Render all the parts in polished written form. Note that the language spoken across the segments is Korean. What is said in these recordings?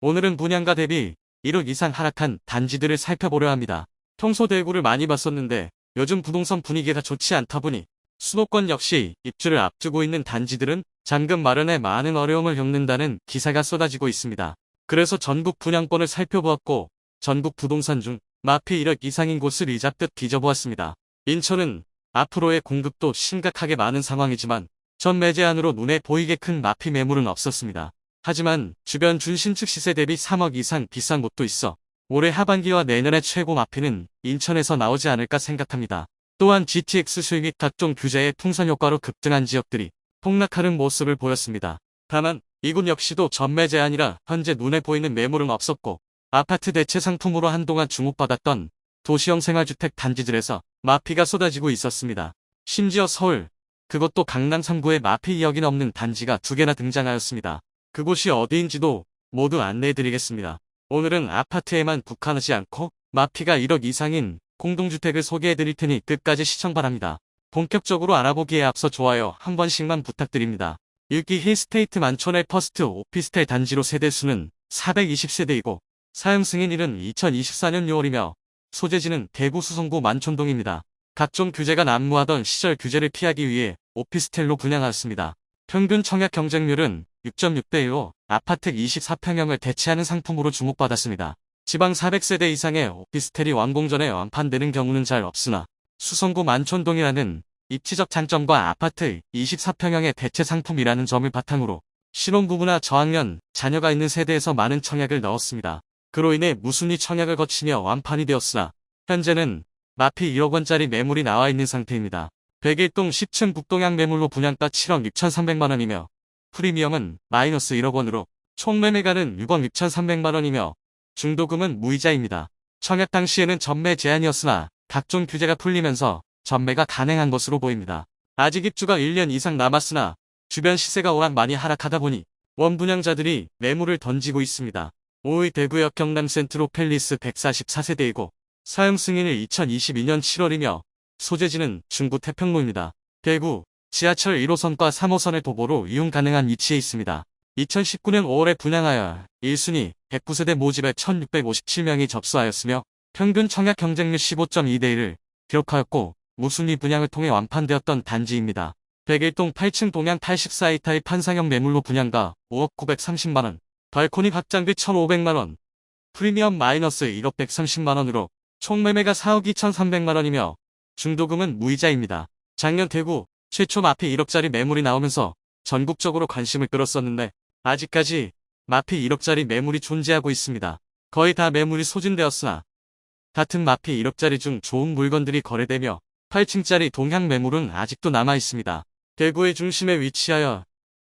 오늘은 분양가 대비 1억 이상 하락한 단지들을 살펴보려 합니다. 평소 대구를 많이 봤었는데 요즘 부동산 분위기가 좋지 않다 보니 수도권 역시 입주를 앞두고 있는 단지들은 잔금 마련에 많은 어려움을 겪는다는 기사가 쏟아지고 있습니다. 그래서 전국 분양권을 살펴보았고 전국 부동산 중 마피 1억 이상인 곳을 이잡듯 뒤져보았습니다. 인천은 앞으로의 공급도 심각하게 많은 상황이지만 전 매제안으로 눈에 보이게 큰 마피 매물은 없었습니다. 하지만 주변 준신축 시세 대비 3억 이상 비싼 곳도 있어 올해 하반기와 내년의 최고 마피는 인천에서 나오지 않을까 생각합니다. 또한 GTX 수익 및 각종 규제의 풍선 효과로 급등한 지역들이 폭락하는 모습을 보였습니다. 다만 이곳 역시도 전매 제한이라 현재 눈에 보이는 매물은 없었고 아파트 대체 상품으로 한동안 주목받았던 도시형 생활주택 단지들에서 마피가 쏟아지고 있었습니다. 심지어 서울, 그것도 강남 3구에 마피 2억이 넘는 단지가 2개나 등장하였습니다. 그곳이 어디인지도 모두 안내해드리겠습니다. 오늘은 아파트에만 국한하지 않고 마피가 1억 이상인 공동주택을 소개해드릴 테니 끝까지 시청 바랍니다. 본격적으로 알아보기에 앞서 좋아요 한 번씩만 부탁드립니다. 6기 힐스테이트 만촌의 퍼스트 오피스텔 단지로 세대수는 420세대이고 사용 승인일은 2024년 6월이며 소재지는 대구 수성구 만촌동입니다. 각종 규제가 난무하던 시절 규제를 피하기 위해 오피스텔로 분양하였습니다. 평균 청약 경쟁률은 6.6대 1로 아파트 24평형을 대체하는 상품으로 주목받았습니다. 지방 400세대 이상의 오피스텔이 완공 전에 완판되는 경우는 잘 없으나 수성구 만촌동이라는 입지적 장점과 아파트 24평형의 대체 상품이라는 점을 바탕으로 신혼부부나 저학년, 자녀가 있는 세대에서 많은 청약을 넣었습니다. 그로 인해 무순위 청약을 거치며 완판이 되었으나 현재는 마피 1억 원짜리 매물이 나와 있는 상태입니다. 101동 10층 북동향 매물로 분양가 7억 6,300만 원이며 프리미엄은 마이너스 1억 원으로 총 매매가는 6억 6,300만 원이며 중도금은 무이자입니다. 청약 당시에는 전매 제한이었으나 각종 규제가 풀리면서 전매가 가능한 것으로 보입니다. 아직 입주가 1년 이상 남았으나 주변 시세가 워낙 많이 하락하다 보니 원분양자들이 매물을 던지고 있습니다. 5위 대구역 경남센트로 팰리스 144세대이고 사용 승인일 2022년 7월이며 소재지는 중구 태평로입니다. 대구 지하철 1호선과 3호선의 도보로 이용 가능한 위치에 있습니다. 2019년 5월에 분양하여 1순위 109세대 모집에 1657명이 접수하였으며 평균 청약 경쟁률 15.2대 1을 기록하였고 무순위 분양을 통해 완판되었던 단지입니다. 101동 8층 동양 84A타입 판상형 매물로 분양가 5억 930만원, 발코니 확장비 1,500만원, 프리미엄 마이너스 1억 130만원으로 총 매매가 4억 2,300만원이며 중도금은 무이자입니다. 작년 대구 최초 마피 1억짜리 매물이 나오면서 전국적으로 관심을 끌었었는데 아직까지 마피 1억짜리 매물이 존재하고 있습니다. 거의 다 매물이 소진되었으나 같은 마피 1억짜리 중 좋은 물건들이 거래되며 8층짜리 동향 매물은 아직도 남아있습니다. 대구의 중심에 위치하여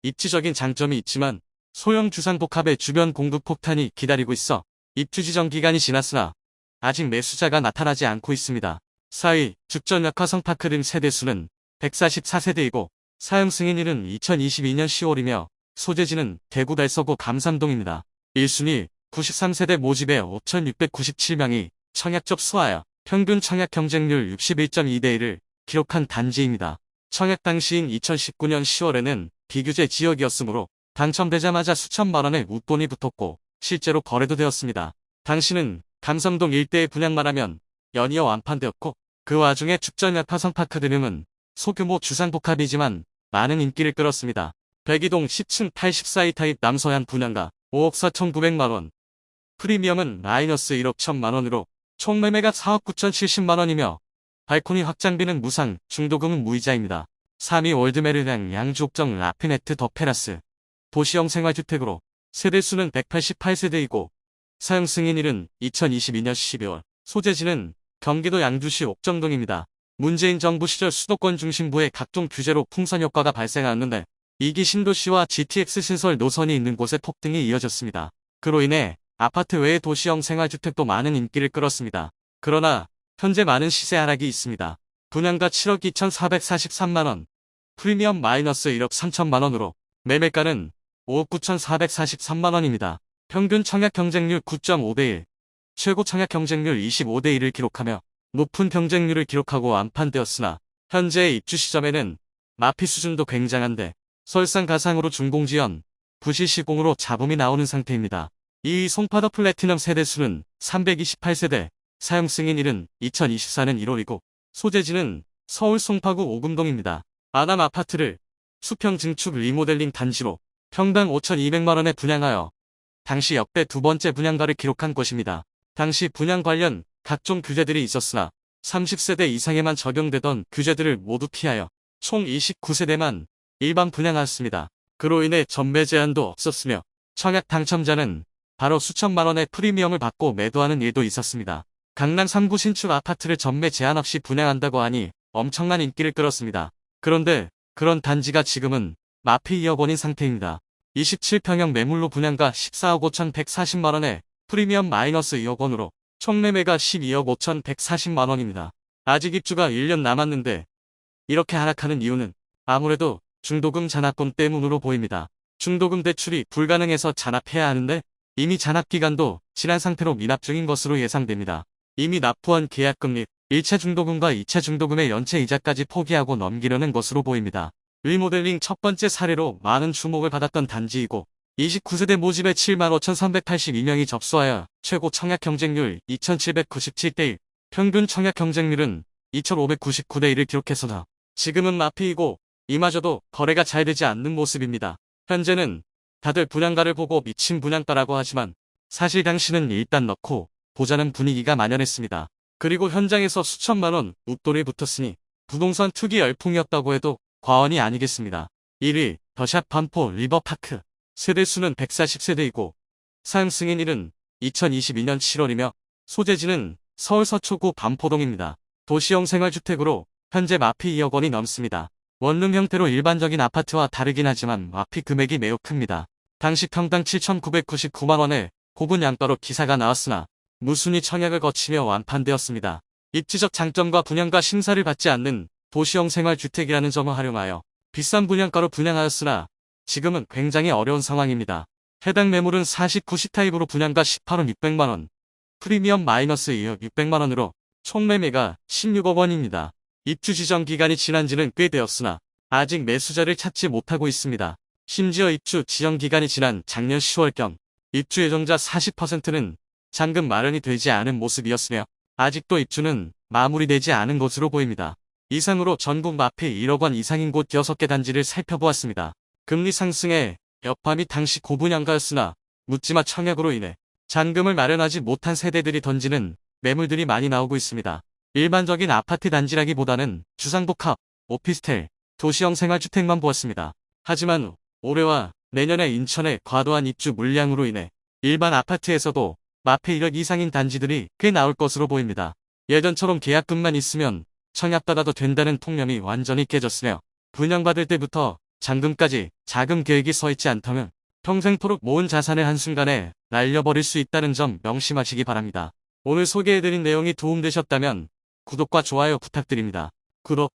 입지적인 장점이 있지만 소형 주상복합의 주변 공급 폭탄이 기다리고 있어 입주 지정 기간이 지났으나 아직 매수자가 나타나지 않고 있습니다. 4위 죽전 약화성파크 등 세대수는 144세대이고 사용 승인일은 2022년 10월이며 소재지는 대구 달서구 감삼동입니다. 1순위 93세대 모집에 5,697명이 청약 접수하여 평균 청약 경쟁률 61.2대 1을 기록한 단지입니다. 청약 당시인 2019년 10월에는 비규제 지역이었으므로 당첨되자마자 수천만원의 웃돈이 붙었고 실제로 거래도 되었습니다. 당시는 감삼동 일대의 분양만 하면 연이어 완판되었고 그 와중에 죽전약화성파크 등은 소규모 주상복합이지만 많은 인기를 끌었습니다. 102동 10층 84이 타입 남서양 분양가 5억 4,900만원, 프리미엄은 마이너스 1억 1,000만원으로 총 매매가 4억 9,070만원이며 발코니 확장비는 무상, 중도금은 무이자입니다. 3위 월드메르랑 양주옥정 라피네트 더 페라스 도시형 생활주택으로 세대수는 188세대이고 사용 승인일은 2022년 12월, 소재지는 경기도 양주시 옥정동입니다. 문재인 정부 시절 수도권 중심부의 각종 규제로 풍선 효과가 발생하였는데 2기 신도시와 GTX 신설 노선이 있는 곳에 폭등이 이어졌습니다. 그로 인해 아파트 외의 도시형 생활주택도 많은 인기를 끌었습니다. 그러나 현재 많은 시세 하락이 있습니다. 분양가 7억 2,443만원, 프리미엄 마이너스 1억 3천만원으로 매매가는 5억 9,443만원입니다. 평균 청약 경쟁률 9.5대 1, 최고 청약 경쟁률 25대 1을 기록하며 높은 경쟁률을 기록하고 완판되었으나 현재의 입주 시점에는 마피 수준도 굉장한데 설상가상으로 준공지연, 부실시공으로 잡음이 나오는 상태입니다. 2위 송파더 플래티넘 세대수는 328세대, 사용 승인일은 2024년 1월이고, 소재지는 서울 송파구 오금동입니다. 아남 아파트를 수평 증축 리모델링 단지로 평당 5,200만원에 분양하여 당시 역대 두 번째 분양가를 기록한 곳입니다. 당시 분양 관련 각종 규제들이 있었으나 30세대 이상에만 적용되던 규제들을 모두 피하여 총 29세대만 일반 분양하였습니다. 그로 인해 전매 제한도 없었으며 청약 당첨자는 바로 수천만 원의 프리미엄을 받고 매도하는 일도 있었습니다. 강남 3구 신축 아파트를 전매 제한 없이 분양한다고 하니 엄청난 인기를 끌었습니다. 그런데 그런 단지가 지금은 마피 2억 원인 상태입니다. 27평형 매물로 분양가 14억 5,140만 원에 프리미엄 마이너스 2억 원으로 총 매매가 12억 5,140만 원입니다. 아직 입주가 1년 남았는데 이렇게 하락하는 이유는 아무래도 중도금 잔압권 때문으로 보입니다. 중도금 대출이 불가능해서 잔압해야 하는데 이미 잔압기간도 지난 상태로 미납 중인 것으로 예상됩니다. 이미 납부한 계약금 및 1차 중도금과 2차 중도금의 연체 이자까지 포기하고 넘기려는 것으로 보입니다. 리모델링 첫 번째 사례로 많은 주목을 받았던 단지이고 29세대 모집에 75,382명이 접수하여 최고 청약 경쟁률 2,797대 1, 평균 청약 경쟁률은 2,599대 1을 기록해서나 지금은 마피이고 이마저도 거래가 잘 되지 않는 모습입니다. 현재는 다들 분양가를 보고 미친 분양가라고 하지만 사실 당시는 일단 넣고 보자는 분위기가 만연했습니다. 그리고 현장에서 수천만 원 웃돈이 붙었으니 부동산 투기 열풍이었다고 해도 과언이 아니겠습니다. 1위 더샵 반포 리버파크 세대수는 140세대이고 사용 승인일은 2022년 7월이며 소재지는 서울 서초구 반포동입니다. 도시형 생활주택으로 현재 마피 2억 원이 넘습니다. 원룸 형태로 일반적인 아파트와 다르긴 하지만 마피 금액이 매우 큽니다. 당시 평당 7,999만 원에 고분 양가로 기사가 나왔으나 무순위 청약을 거치며 완판되었습니다. 입지적 장점과 분양가 심사를 받지 않는 도시형 생활주택이라는 점을 활용하여 비싼 분양가로 분양하였으나 지금은 굉장히 어려운 상황입니다. 해당 매물은 49시 타입으로 분양가 18억 600만원, 프리미엄 마이너스 2억 600만원으로 총 매매가 16억 원입니다. 입주 지정 기간이 지난 지는 꽤 되었으나 아직 매수자를 찾지 못하고 있습니다. 심지어 입주 지정 기간이 지난 작년 10월경 입주 예정자 40%는 잔금 마련이 되지 않은 모습이었으며 아직도 입주는 마무리되지 않은 것으로 보입니다. 이상으로 전국 마피 1억 원 이상인 곳 6개 단지를 살펴보았습니다. 금리 상승에 여파 및 당시 고분양가였으나 묻지마 청약으로 인해 잔금을 마련하지 못한 세대들이 던지는 매물들이 많이 나오고 있습니다. 일반적인 아파트 단지라기보다는 주상복합, 오피스텔, 도시형 생활주택만 보았습니다. 하지만 올해와 내년에 인천의 과도한 입주 물량으로 인해 일반 아파트에서도 마피 1억 이상인 단지들이 꽤 나올 것으로 보입니다. 예전처럼 계약금만 있으면 청약받아도 된다는 통념이 완전히 깨졌으며 분양받을 때부터 잔금까지 자금 계획이 서있지 않다면 평생토록 모은 자산을 한순간에 날려버릴 수 있다는 점 명심하시기 바랍니다. 오늘 소개해드린 내용이 도움되셨다면 구독과 좋아요 부탁드립니다. 구독,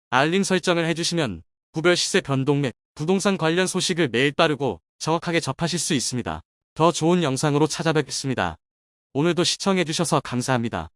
알림 설정을 해주시면 구별 시세 변동 및 부동산 관련 소식을 매일 빠르고 정확하게 접하실 수 있습니다. 더 좋은 영상으로 찾아뵙겠습니다. 오늘도 시청해주셔서 감사합니다.